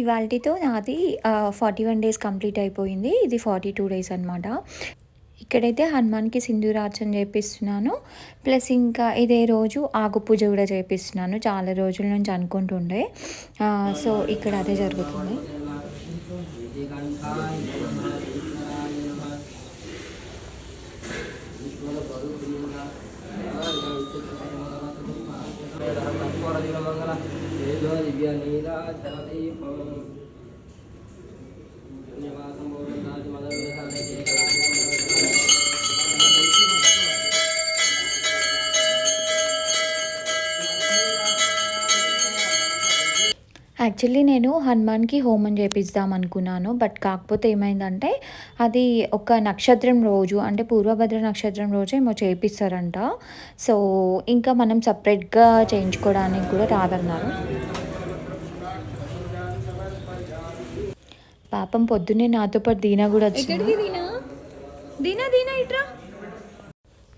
ఇవాల్టితో నాది 41 days complete అయిపోయింది. ఇది 42 డేస్ అనమాట. ఇక్కడైతే హనుమాన్‌కి సింధూరార్చన చేపిస్తున్నాను. ప్లస్ ఇంకా ఇదే రోజు ఆకు పూజ కూడా చేపిస్తున్నాను. చాలా రోజుల నుంచి అనుకుంటుండే. సో, ఇక్కడ అదే జరుగుతుంది. యాక్చువల్లీ నేను హనుమాన్‌కి హోమం చేపిద్దాం అనుకున్నాను. బట్ కాకపోతే ఏమైందంటే అది ఒక నక్షత్రం రోజు అంటే పూర్వభద్ర నక్షత్రం రోజు ఏమో చేపిస్తారంట. సో, ఇంకా మనం సెపరేట్‌గా చేయించుకోవడానికి కూడా రాదన్నారు. పాపం పొద్దున్నే నాతో పాటు దీనా కూడా వచ్చింది. దీనా ఇట్రా.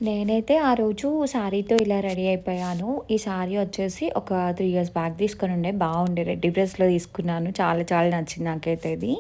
నేనైతే ఆ రోజు శారీతో ఇలా రెడీ అయిపోయాను. ఈ శారీ వచ్చేసి ఒక 3 ఇయర్స్ బ్యాక్ తీసుకొని ఉండే బాగుండే రెడ్ డ్రెస్‌లో తీసుకున్నాను. చాలా చాలా నచ్చింది నాకైతే ఇది.